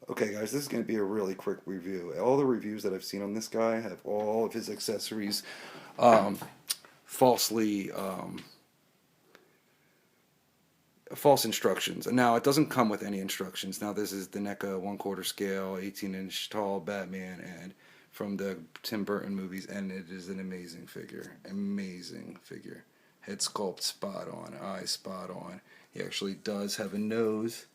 Okay, guys, this is going to be a really quick review. All the reviews that I've seen on this guy have all of his accessories um, falsely false instructions. And now it doesn't come with any instructions. Now this is the NECA 1/4 scale, 18-inch tall Batman, and from the Tim Burton movies, and it is an amazing figure. Amazing figure. Head sculpt spot on, eyes spot on. He actually does have a nose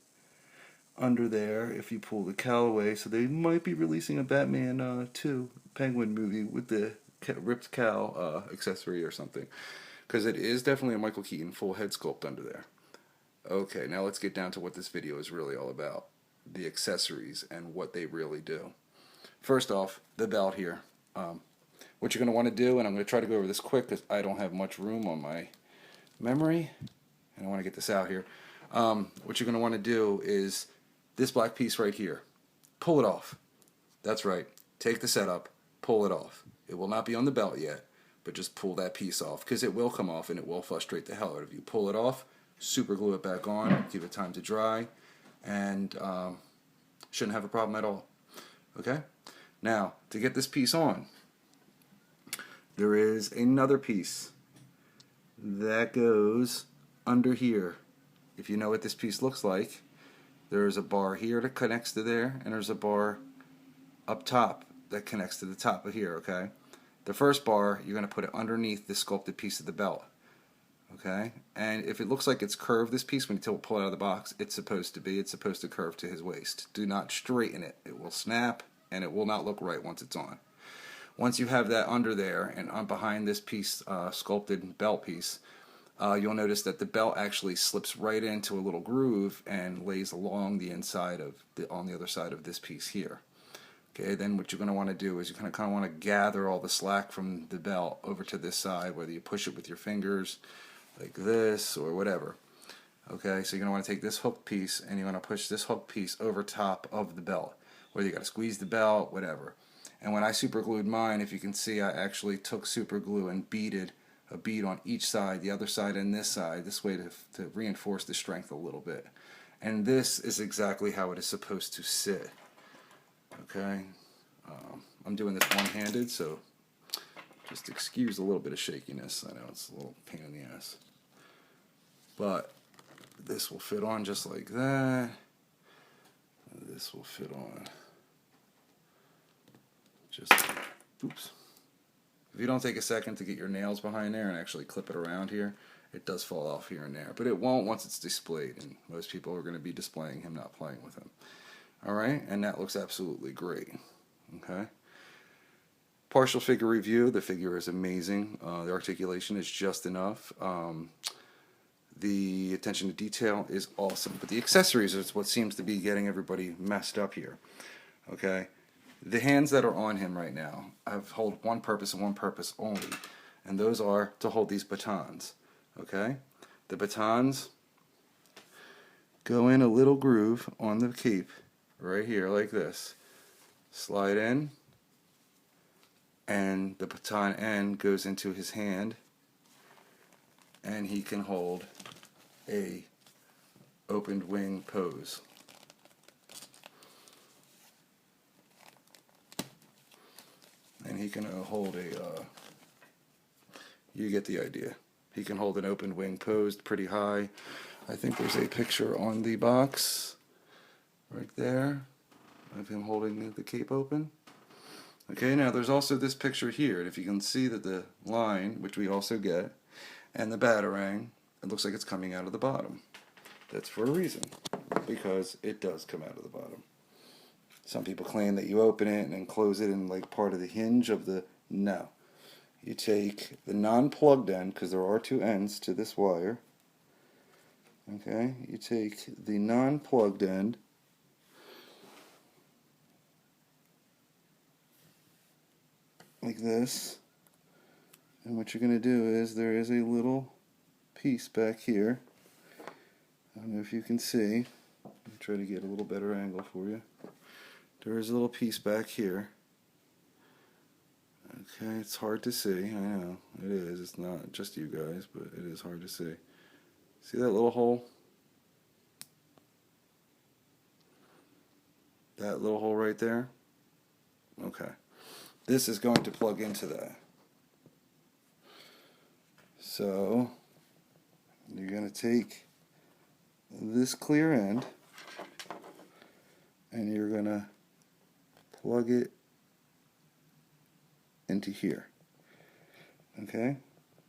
under there if you pull the cowl away, so they might be releasing a Batman 2 Penguin movie with the ripped cowl accessory or something, because it is definitely a Michael Keaton full head sculpt under there. Okay, now let's get down to what this video is really all about, the accessories and what they really do. First off, the belt here. What you're going to want to do, and I'm going to try to go over this quick because I don't have much room on my memory, and I want to get this out here. What you're going to want to do is this black piece right here. Pull it off. That's right. Take the setup, pull it off. It will not be on the belt yet, but just pull that piece off because it will come off and it will frustrate the hell out of you. Pull it off, super glue it back on, give it time to dry, and shouldn't have a problem at all. Okay? Now, to get this piece on, there is another piece that goes under here. If you know what this piece looks like, there's a bar here that connects to there, and there's a bar up top that connects to the top of here, okay? The first bar, you're going to put it underneath the sculpted piece of the belt, okay? And if it looks like it's curved, this piece, when you pull it out of the box, it's supposed to curve to his waist. Do not straighten it. It will snap, and it will not look right once it's on. Once you have that under there, and on behind this piece, sculpted belt piece, you'll notice that the belt actually slips right into a little groove and lays along the inside of on the other side of this piece here. Okay, then what you're going to want to do is you kind of want to gather all the slack from the belt over to this side, whether you push it with your fingers like this or whatever. Okay, so you're going to want to take this hook piece and you're going to push this hook piece over top of the belt, whether you got to squeeze the belt, whatever. And when I super glued mine, if you can see, I actually took super glue and beaded a bead on each side, the other side and this side, this way to reinforce the strength a little bit. And this is exactly how it is supposed to sit. Okay, I'm doing this one-handed, so just excuse a little bit of shakiness. I know it's a little pain in the ass. But this will fit on just like that. This will fit on just like, oops. If you don't take a second to get your nails behind there and actually clip it around here, it does fall off here and there. But it won't once it's displayed, and most people are going to be displaying him, not playing with him. Alright, and that looks absolutely great. Okay. Partial figure review. The figure is amazing. The articulation is just enough. The attention to detail is awesome. But the accessories is what seems to be getting everybody messed up here. Okay. The hands that are on him right now hold one purpose and one purpose only, and those are to hold these batons. Okay? The batons go in a little groove on the cape right here like this. Slide in, and the baton end goes into his hand, and he can hold a opened wing pose. And he can hold a, you get the idea. He can hold an open wing posed pretty high. I think there's a picture on the box right there of him holding the cape open. Okay, now there's also this picture here, and if you can see that the line, which we also get, and the batarang, it looks like it's coming out of the bottom. That's for a reason, because it does come out of the bottom. Some people claim that you open it and then close it in like part of the hinge of the... No. You take the non-plugged end, because there are two ends to this wire. Okay, you take the non-plugged end, like this, and what you're going to do is there is a little piece back here. I don't know if you can see. Let me try to get a little better angle for you. There is a little piece back here. Okay, it's hard to see. I know, it is. It's not just you guys, but it is hard to see. See that little hole? that little hole right there. Okay. This is going to plug into that. So you're going to take this clear end and you're going to plug it into here. Okay?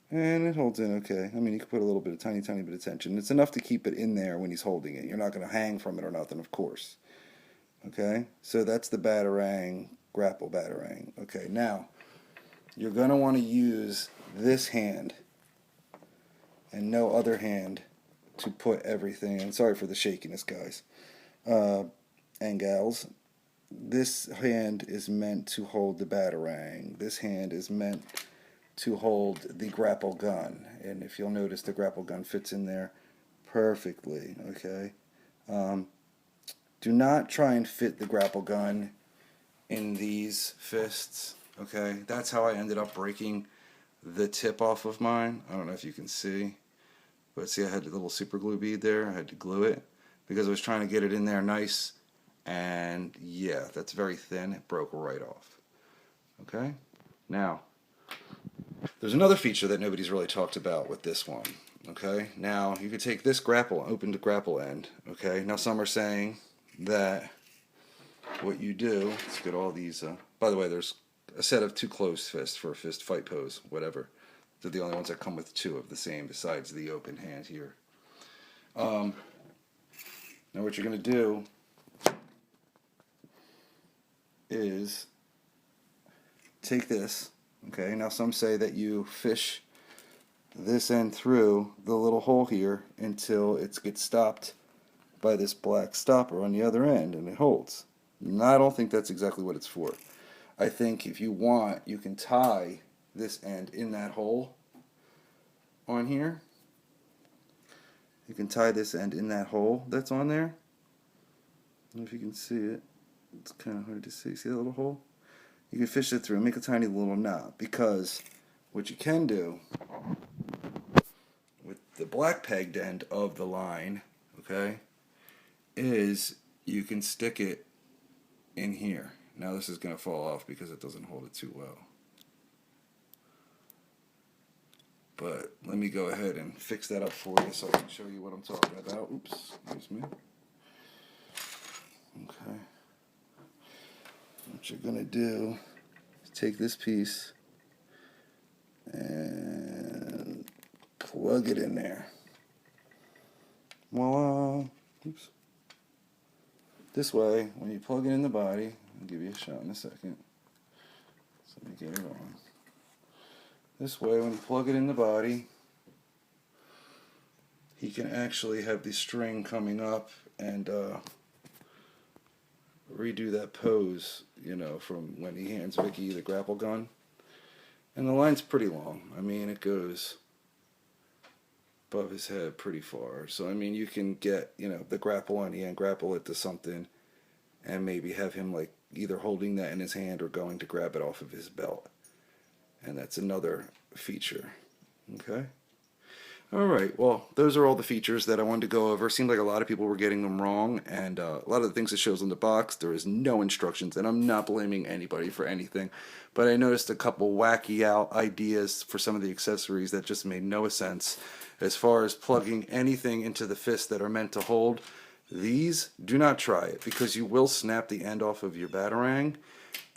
And it holds in okay. I mean, you can put a little bit of tiny bit of tension. It's enough to keep it in there when he's holding it. You're not going to hang from it or nothing, of course. Okay? So that's the batarang, grapple batarang. Okay, now you're going to want to use this hand and no other hand to put everything in. Sorry for the shakiness, guys and gals. This hand is meant to hold the batarang. This hand is meant to hold the grapple gun. And if you'll notice, the grapple gun fits in there perfectly. Okay? Do not try and fit the grapple gun in these fists. Okay? That's how I ended up breaking the tip off of mine. I don't know if you can see. But see, I had a little super glue bead there. I had to glue it because I was trying to get it in there nice. And yeah, that's very thin. It broke right off. Okay? Now, there's another feature that nobody's really talked about with this one. Okay? Now, you could take this grapple, open the grapple end. Okay? Now, some are saying that what you do, let's get all these, by the way, there's a set of 2 closed fists for a fist fight pose, whatever. They're the only ones that come with 2 of the same besides the open hand here. Now what you're going to do is take this, okay, now some say that you fish this end through the little hole here until it gets stopped by this black stopper on the other end and it holds. I don't think that's exactly what it's for. I think if you want, you can tie this end in that hole on here. You can tie this end in that hole that's on there. I don't know if you can see it. It's kind of hard to see. See that little hole? You can fish it through and make a tiny little knot, because what you can do with the black pegged end of the line, okay, is you can stick it in here. Now this is going to fall off because it doesn't hold it too well. But let me go ahead and fix that up for you so I can show you what I'm talking about. Oops, excuse me. Okay. What you're going to do is take this piece and plug it in there. Voila. Oops. This way, when you plug it in the body, I'll give you a shot in a second. So let me get it on. This way, when you plug it in the body, he can actually have the string coming up and redo that pose, you know, from when he hands Vicky the grapple gun. And the line's pretty long. I mean, it goes above his head pretty far. So, I mean, you can get, you know, the grapple on the end, grapple it to something, and maybe have him, like, either holding that in his hand or going to grab it off of his belt. And that's another feature. Okay? Alright, well, those are all the features that I wanted to go over. Seemed like a lot of people were getting them wrong, and a lot of the things it shows on the box, there is no instructions, and I'm not blaming anybody for anything. But I noticed a couple wacky out ideas for some of the accessories that just made no sense. As far as plugging anything into the fist that are meant to hold, these, do not try it, because you will snap the end off of your batarang.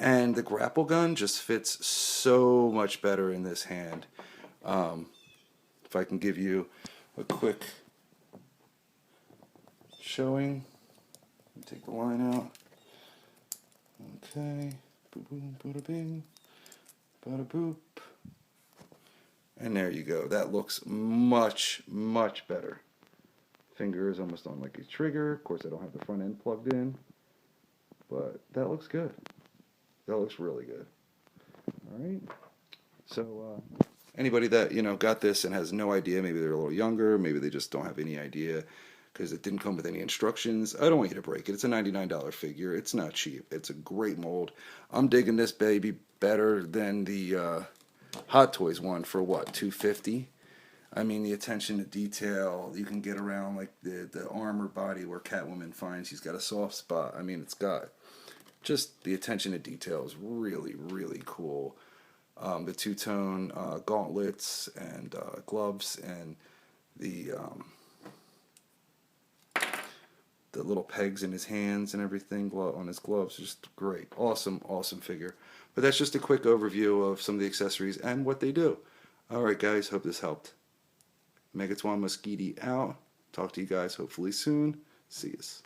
And the grapple gun just fits so much better in this hand. If I can give you a quick showing. Take the line out. Okay. Boop, boom, bada bing. Bada boop. And there you go. That looks much, much better. Finger is almost on like a trigger. Of course, I don't have the front end plugged in. But that looks good. That looks really good. Alright. So, anybody that, you know, got this and has no idea, maybe they're a little younger, maybe they just don't have any idea because it didn't come with any instructions, I don't want you to break it. It's a $99 figure. It's not cheap. It's a great mold. I'm digging this baby better than the Hot Toys one for what, $250? I mean, the attention to detail you can get around, like the armor body where Catwoman finds she's got a soft spot. I mean, it's got just the attention to detail is really, really cool. The two-tone gauntlets and gloves and the um, the little pegs in his hands and everything on his gloves, just great, awesome, awesome figure. But that's just a quick overview of some of the accessories and what they do. All right, guys, hope this helped. Megatron Mosquito out. Talk to you guys hopefully soon. See yous.